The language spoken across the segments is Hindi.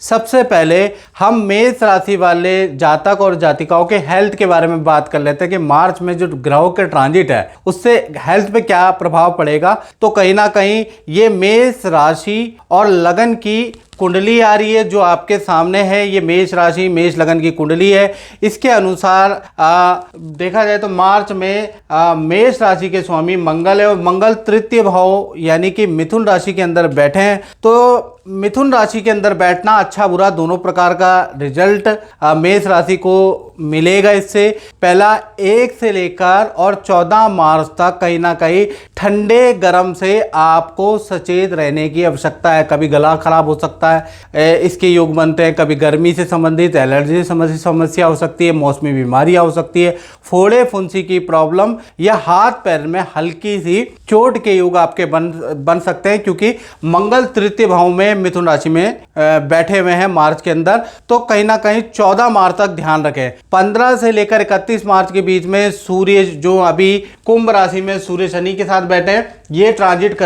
सबसे पहले हम मेष राशि वाले जातक और जातिकाओं के हेल्थ के बारे में बात कर लेते हैं कि मार्च में जो ग्रहों के ट्रांजिट है उससे हेल्थ पे क्या प्रभाव पड़ेगा। तो कहीं ना कहीं ये मेष राशि और लगन की कुंडली आ रही है जो आपके सामने है, ये मेष राशि मेष लगन की कुंडली है। इसके अनुसार देखा जाए तो मार्च में मेष राशि के स्वामी मंगल है और मंगल तृतीय भाव यानी कि मिथुन राशि के अंदर बैठे हैं। तो मिथुन राशि के अंदर बैठना अच्छा बुरा दोनों प्रकार का रिजल्ट मेष राशि को मिलेगा। इससे पहला 1 से लेकर और 14 मार्च तक कहीं ना कहीं ठंडे गर्म से आपको सचेत रहने की आवश्यकता है। कभी गला खराब हो सकता है, इसके योग बनते हैं। कभी गर्मी से संबंधित एलर्जी से समस्या हो सकती है, मौसमी बीमारियां हो सकती है, फोड़े फुंसी की प्रॉब्लम या हाथ पैर में हल्की सी चोट के योग आपके बन सकते हैं, क्योंकि मंगल तृतीय भाव में मिथुन राशि में बैठे हुए हैं मार्च के अंदर। तो कहीं ना कहीं 14 मार्च तक ध्यान रखें। 15 से लेकर 31 मार्च के बीच में सूर्य जो अभी कुंभ राशि में सूर्य शनि के साथ बैठे हैं, ये ट्रांजिट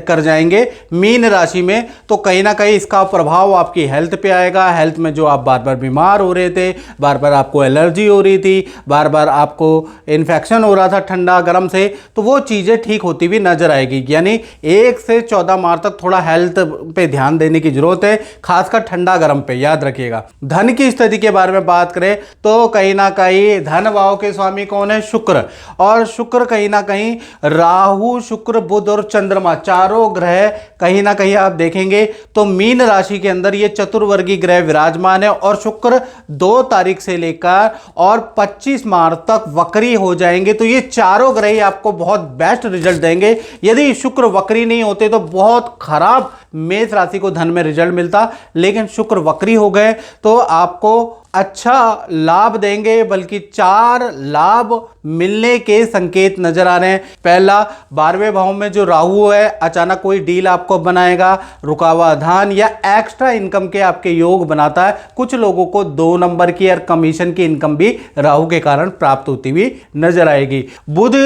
कर जाएंगे मीन राशि में। तो कहीं ना कहीं इसका प्रभाव आपकी हेल्थ पे आएगा। हेल्थ में जो आप बार बार बीमार हो रहे थे, बार बार आपको एलर्जी हो रही थी, बार बार आपको इन्फेक्शन हो रहा था ठंडा गर्म से, तो वो चीज़ें ठीक होती हुई नजर आएगी। यानी 1 से 14 मार्च तक थोड़ा हेल्थ पे ध्यान देने की जरूरत है, खासकर ठंडा गर्म पे, याद रखिएगा। धन की स्थिति के बारे में बात करें तो कहीं ना कहीं धन भाव के स्वामी कौन है? शुक्र। और शुक्र कहीं ना कहीं राहु, शुक्र, बुध और चंद्रमा चारों ग्रह कहीं ना कहीं आप देखेंगे तो मीन राशि के अंदर ये चतुर्वर्गीय ग्रह विराजमान है। और शुक्र 2 तारीख से लेकर और 25 मार्च तक वक्री हो जाएंगे। तो ये चारों ग्रह ही आपको बहुत बेस्ट रिजल्ट देंगे। यदि शुक्र वक्री नहीं होते तो बहुत खराब मेष राशि को धन में रिजल्ट मिलता, लेकिन शुक्र वक्री हो गए तो आपको अच्छा लाभ देंगे, बल्कि 4 लाभ मिलने के संकेत नजर आ रहे हैं। पहला, 12वें भाव में जो राहु है अचानक कोई डील आपको बनाएगा, रुका हुआ धन या एक्स्ट्रा इनकम के आपके योग बनाता है। कुछ लोगों को 2 नंबर की और कमीशन की इनकम भी राहु के कारण प्राप्त होती हुई नजर आएगी। बुध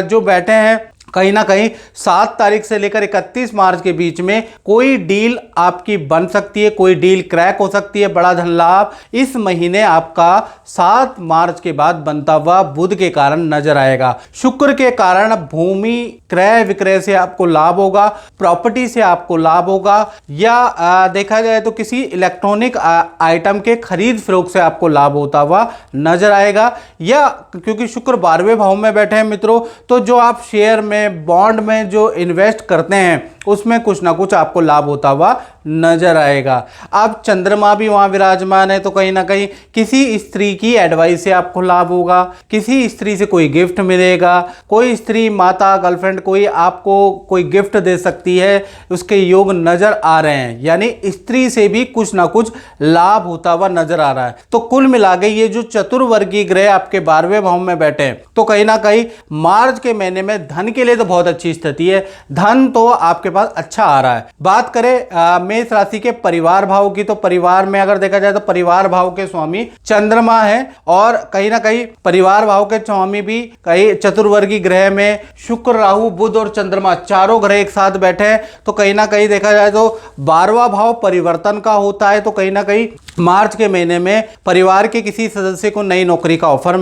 जो बैठे हैं कहीं ना कहीं 7 तारीख से लेकर 31 मार्च के बीच में कोई डील आपकी बन सकती है, कोई डील क्रैक हो सकती है। बड़ा धन लाभ इस महीने आपका 7 मार्च के बाद बनता हुआ बुध के कारण नजर आएगा। शुक्र के कारण भूमि क्रय विक्रय से आपको लाभ होगा, प्रॉपर्टी से आपको लाभ होगा, या देखा जाए तो किसी इलेक्ट्रॉनिक आइटम के खरीद फरोख्त से आपको लाभ होता हुआ नजर आएगा। या क्योंकि शुक्र 12वें भाव में बैठे हैं मित्रों, तो जो आप शेयर में, बॉन्ड में जो इन्वेस्ट करते हैं उसमें कुछ ना कुछ आपको लाभ होता हुआ नजर आएगा। अब चंद्रमा भी वहां विराजमान है तो कहीं ना कहीं किसी स्त्री की एडवाइस से आपको लाभ होगा, किसी स्त्री से कोई गिफ्ट मिलेगा, कोई स्त्री, माता, गर्लफ्रेंड कोई आपको कोई गिफ्ट दे सकती है, उसके योग नजर आ रहे हैं। यानी स्त्री से भी कुछ ना कुछ लाभ होता हुआ नजर आ रहा है। तो कुल मिला के ये जो चतुर्वर्गीय ग्रह आपके 12वें भाव में बैठे हैं तो कहीं ना कहीं मार्च के महीने में धन के लिए तो बहुत अच्छी स्थिति है, धन तो आपके पास अच्छा आ रहा है। बात करें मेष राशि के परिवार भाव की, तो परिवार में अगर देखा जाए तो परिवार भाव के स्वामी चंद्रमा है और कहीं ना कहीं परिवार भाव के स्वामी भी कहीं चतुर्वर्गीय ग्रह में शुक्र, राहु, बुध और चंद्रमा चारों ग्रह एक साथ बैठे हैं। तो कहीं ना कहीं देखा जाए तो 12वां भाव परिवर्तन का होता है। तो कहीं ना कहीं मार्च के महीने में परिवार के किसी सदस्य को नई नौकरी का ऑफर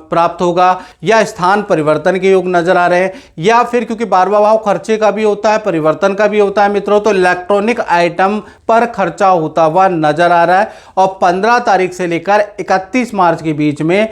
प्राप्त होगा या स्थान परिवर्तन के योग नजर आ रहे हैं, या फिर क्योंकि 12वां भाव खर्चे का भी होता है, परिवर्तन का भी होता है मित्रों, तो इलेक्ट्रॉनिक आइटम पर खर्चा होता हुआ नजर आ रहा है। और 15 तारीख से लेकर 31 मार्च के बीच में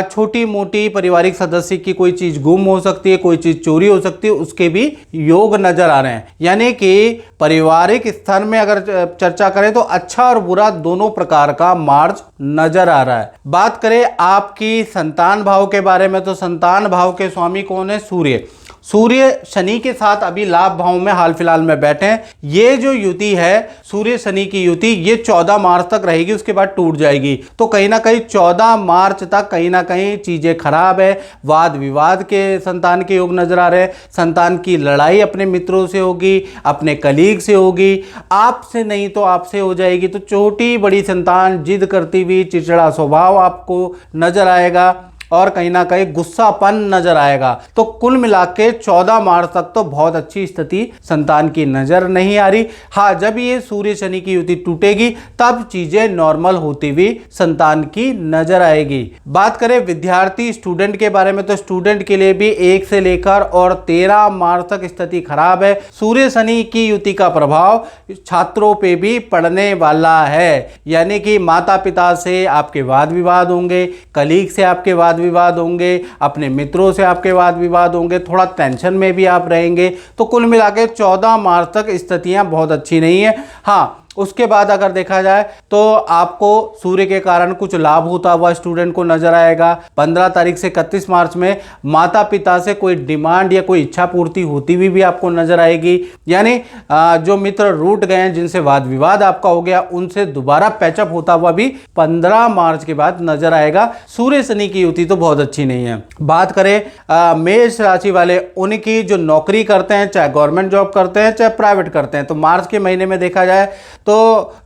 छोटी मोटी पारिवारिक सदस्य की कोई चीज गुम हो सकती है, कोई चीज चोरी हो सकती है, उसके भी योग नजर आ रहे हैं। यानी कि पारिवारिक स्तर में अगर चर्चा करें तो अच्छा और बुरा दोनों प्रकार का मार्च नजर आ रहा है। बात करें आपकी संतान भाव के बारे में, तो संतान भाव के स्वामी कौन है? सूर्य। सूर्य शनि के साथ अभी लाभ भाव में हाल फिलहाल में बैठे हैं। ये जो युति है सूर्य शनि की युति, ये 14 मार्च तक रहेगी, उसके बाद टूट जाएगी। तो कहीं ना कहीं 14 मार्च तक कहीं ना कहीं चीजें खराब है। वाद विवाद के संतान के योग नजर आ रहे हैं। संतान की लड़ाई अपने मित्रों से होगी, अपने कलीग से होगी, आपसे नहीं तो आपसे हो जाएगी। तो छोटी बड़ी संतान जिद करती हुई, चिड़चिड़ा स्वभाव आपको नजर आएगा। और कहीं ना कहीं गुस्सापन नजर आएगा। तो कुल मिला के 14 मार्च तक तो बहुत अच्छी स्थिति संतान की नजर नहीं आ रही। हाँ, जब ये सूर्य शनि की युति टूटेगी तब चीजें नॉर्मल होती हुई संतान की नजर आएगी। बात करें विद्यार्थी स्टूडेंट के बारे में, तो स्टूडेंट के लिए भी 1 से लेकर और 13 मार्च तक स्थिति खराब है। सूर्य शनि की युति का प्रभाव छात्रों पे भी पड़ने वाला है, यानी कि माता पिता से आपके वाद विवाद होंगे, कलीग से आपके वाद विवाद होंगे, अपने मित्रों से आपके वाद विवाद होंगे, थोड़ा टेंशन में भी आप रहेंगे। तो कुल मिला के 14 मार्च तक स्थितियां बहुत अच्छी नहीं है। हाँ, उसके बाद अगर देखा जाए तो आपको सूर्य के कारण कुछ लाभ होता हुआ स्टूडेंट को नजर आएगा। 15 तारीख से 31 मार्च में माता पिता से कोई डिमांड या कोई इच्छा पूर्ति होती हुई भी आपको नजर आएगी, यानी जो मित्र रूठ गए हैं, जिनसे वाद विवाद आपका हो गया, उनसे दोबारा पैचअप होता हुआ भी 15 मार्च के बाद नजर आएगा। सूर्य शनि की युति तो बहुत अच्छी नहीं है। बात करें मेष राशि वाले, उनकी जो नौकरी करते हैं, चाहे गवर्नमेंट जॉब करते हैं चाहे प्राइवेट करते हैं, तो मार्च के महीने में देखा जाए तो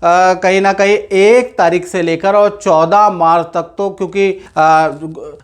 कहीं ना कहीं 1 तारीख से लेकर और 14 मार्च तक तो, क्योंकि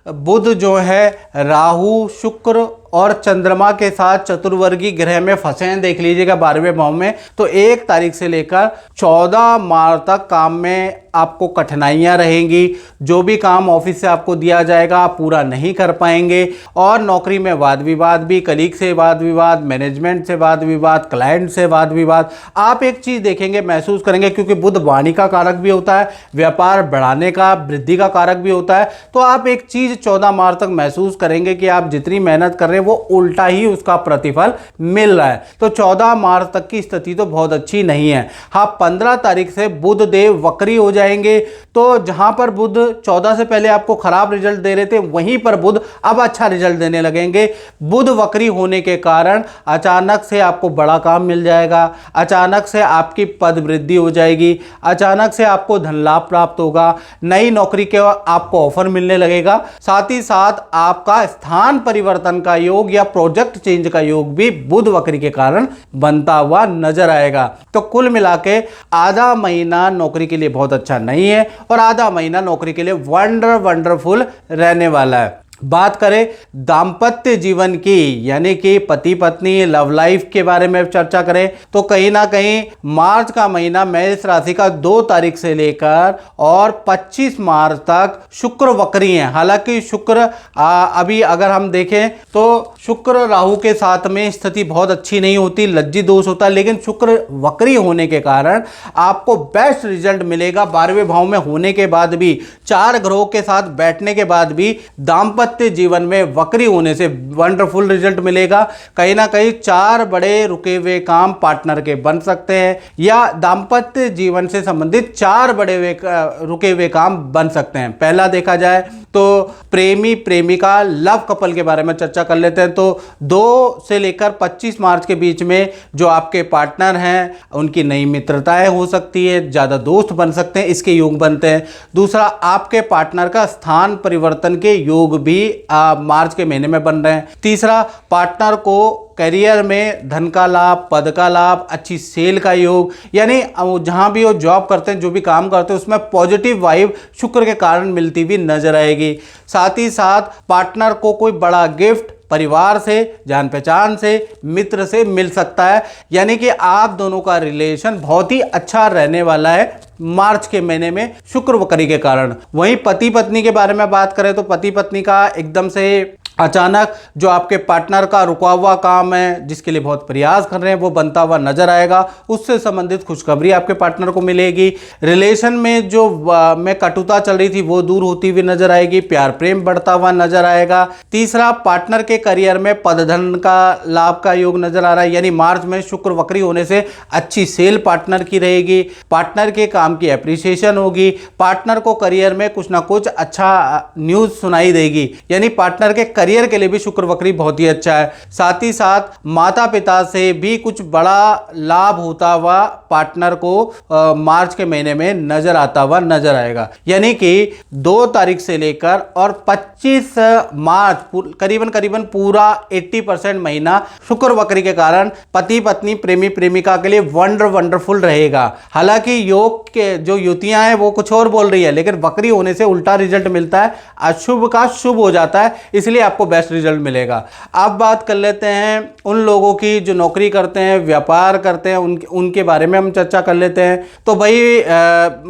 बुध जो है राहु शुक्र और चंद्रमा के साथ चतुर्वर्गी ग्रह में फंसे हैं, देख लीजिएगा 12वें भाव में। तो 1 तारीख से लेकर 14 मार्च तक काम में आपको कठिनाइयां रहेंगी। जो भी काम ऑफिस से आपको दिया जाएगा आप पूरा नहीं कर पाएंगे, और नौकरी में वाद विवाद भी, कलीग से वाद विवाद, मैनेजमेंट से वाद विवाद, क्लाइंट से वाद विवाद। आप एक चीज देखेंगे, महसूस करेंगे, क्योंकि बुध वाणी का कारक भी होता है, व्यापार बढ़ाने का, वृद्धि का कारक भी होता है। तो आप एक चीज 14 मार्च तक महसूस करेंगे कि आप जितनी मेहनत कर रहे हैं वो उल्टा ही उसका प्रतिफल मिल रहा है। तो 14 मार्च तक की स्थिति तो बहुत अच्छी नहीं है। हाँ, 15 तारीख से बुध देव वक्री हो जाएंगे, तो जहां पर बुध 14 से पहले आपको खराब रिजल्ट दे रहे थे, वहीं पर बुध अब अच्छा रिजल्ट देने लगेंगे। बुध वक्री होने के कारण अचानक से आपको बड़ा काम मिल जाएगा, अचानक से आपकी पद वृद्धि हो जाएगी, अचानक से आपको धन लाभ प्राप्त होगा, नई नौकरी के आपको ऑफर मिलने लगेगा। साथ ही साथ आपका स्थान परिवर्तन का योग या प्रोजेक्ट चेंज का योग भी बुध वक्री के कारण बनता हुआ नजर आएगा। तो कुल मिला के आधा महीना नौकरी के लिए बहुत अच्छा नहीं है, और आधा महीना नौकरी के लिए वंडरफुल रहने वाला है। बात करें दाम्पत्य जीवन की, यानी कि पति पत्नी लव लाइफ के बारे में चर्चा करें, तो कहीं ना कहीं मार्च का महीना मेष राशि का 2 तारीख से लेकर और 25 मार्च तक शुक्र वक्री है। हालांकि शुक्र अभी अगर हम देखें तो शुक्र राहु के साथ में स्थिति बहुत अच्छी नहीं होती, लज्जी दोष होता है, लेकिन शुक्र वक्री होने के कारण आपको बेस्ट रिजल्ट मिलेगा। 12वें भाव में होने के बाद भी, 4 ग्रहों के साथ बैठने के बाद भी दाम्पत्य जीवन में वक्री होने से वंडरफुल रिजल्ट मिलेगा। कहीं ना कहीं 4 बड़े रुके हुए काम पार्टनर के बन सकते हैं, या दाम्पत्य जीवन से संबंधित 4 बड़े रुके हुए काम बन सकते हैं। पहला देखा जाए तो प्रेमी प्रेमिका लव कपल के बारे में चर्चा कर लेते हैं। तो 2 से लेकर 25 मार्च के बीच में जो आपके पार्टनर हैं, उनकी नई मित्रताएं हो सकती है, ज्यादा दोस्त बन सकते हैं, इसके योग बनते हैं। दूसरा, आपके पार्टनर का स्थान परिवर्तन के योग भी मार्च के महीने में बन रहे हैं। तीसरा, पार्टनर को करियर में धन का लाभ, पद का लाभ, अच्छी सेल का योग, यानी जहां भी वो जॉब करते हैं, जो भी काम करते हैं, उसमें पॉजिटिव वाइब शुक्र के कारण मिलती हुई नजर आएगी। साथ ही साथ पार्टनर को कोई बड़ा गिफ्ट परिवार से, जान पहचान से, मित्र से मिल सकता है, यानी कि आप दोनों का रिलेशन बहुत ही अच्छा रहने वाला है मार्च के महीने में शुक्र वक्री के कारण। वहीं पति पत्नी के बारे में बात करें तो पति पत्नी का एकदम से अचानक जो आपके पार्टनर का रुका हुआ काम है, जिसके लिए बहुत प्रयास कर रहे हैं, वो बनता हुआ नजर आएगा। उससे संबंधित खुशखबरी आपके पार्टनर को मिलेगी। रिलेशन में जो में कटुता चल रही थी वो दूर होती हुई नजर आएगी। प्यार प्रेम बढ़ता हुआ नजर आएगा। तीसरा, पार्टनर के करियर में पद धन का लाभ का योग नजर आ रहा है, यानी मार्च में शुक्र वक्री होने से अच्छी सेल पार्टनर की रहेगी। पार्टनर के काम की एप्रिसिएशन होगी। पार्टनर को करियर में कुछ ना कुछ अच्छा न्यूज सुनाई देगी, यानी पार्टनर के करियर के लिए भी शुक्र वक्री बहुत ही अच्छा है। साथ ही साथ माता पिता से भी कुछ बड़ा लाभ होता हुआ पार्टनर को मार्च के महीने में नजर आता हुआ नजर आएगा। यानी कि 2 तारीख से लेकर और 25 मार्च करीबन करीबन पूरा 80% महीना शुक्र वक्री के कारण पति पत्नी प्रेमी प्रेमिका के लिए वंडरफुल रहेगा। हालांकि योग के जो युतियां हैं वो कुछ और बोल रही है, लेकिन वक्री होने से उल्टा रिजल्ट मिलता है, अशुभ का शुभ हो जाता है, इसलिए आपको बेस्ट रिजल्ट मिलेगा। अब बात कर लेते हैं उन लोगों की जो नौकरी करते हैं, व्यापार करते हैं, उनके बारे में हम चर्चा कर लेते हैं। तो भाई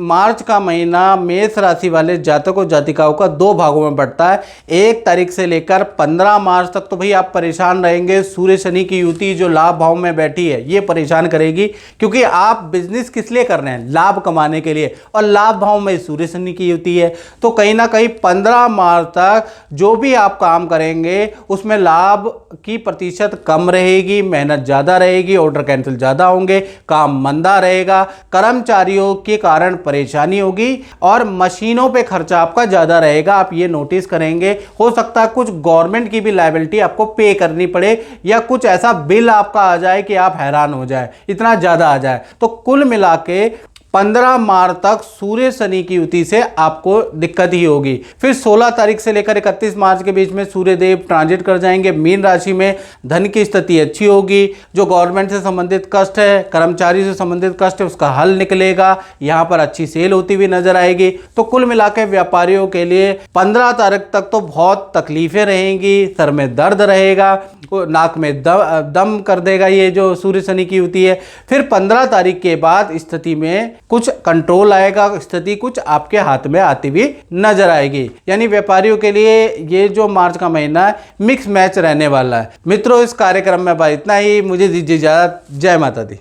मार्च का महीना मेष राशि वाले जातकों जातिकाओं का 2 भागों में बढ़ता है। 1 तारीख से लेकर 15 मार्च तक तो भाई आप परेशान रहेंगे। सूर्य शनि की युति जो लाभ भाव में बैठी है ये परेशान करेगी, क्योंकि आप बिजनेस किस लिए कर रहे हैं? लाभ कमाने के लिए, और लाभ भाव में सूर्य शनि की युति है। तो कहीं ना कहीं 15 मार्च तक जो भी आप काम करेंगे उसमें लाभ की प्रतिशत कम रहेगी, मेहनत ज़्यादा रहेगी, ऑर्डर कैंसिल ज़्यादा होंगे, काम मंदा रहेगा, कर्मचारियों के कारण परेशानी होगी और मशीनों पे खर्चा आपका ज़्यादा रहेगा। आप ये नोटिस करेंगे। हो सकता है कुछ गवर्नमेंट की भी लायबिलिटी आपको पे करनी पड़े, या कुछ ऐसा बिल आपका आ जाए कि आप हैरान हो जाए, इतना ज़्यादा आ जाए। तो कुल मिला के 15 मार्च तक सूर्य शनि की युति से आपको दिक्कत ही होगी। फिर 16 तारीख से लेकर 31 मार्च के बीच में सूर्य देव ट्रांजिट कर जाएंगे मीन राशि में। धन की स्थिति अच्छी होगी। जो गवर्नमेंट से संबंधित कष्ट है, कर्मचारी से संबंधित कष्ट है, उसका हल निकलेगा। यहाँ पर अच्छी सेल होती हुई नजर आएगी। तो कुल मिलाकर व्यापारियों के लिए 15 तारीख तक तो बहुत तकलीफें रहेंगी। सर में दर्द रहेगा, नाक में दम कर देगा ये जो सूर्य शनि की युति है। फिर 15 तारीख के बाद स्थिति में कुछ कंट्रोल आएगा, स्थिति कुछ आपके हाथ में आती हुई नजर आएगी। यानी व्यापारियों के लिए ये जो मार्च का महीना है मिक्स मैच रहने वाला है। मित्रों, इस कार्यक्रम में भाई इतना ही। मुझे दीजिए इजाजत। जय माता दी।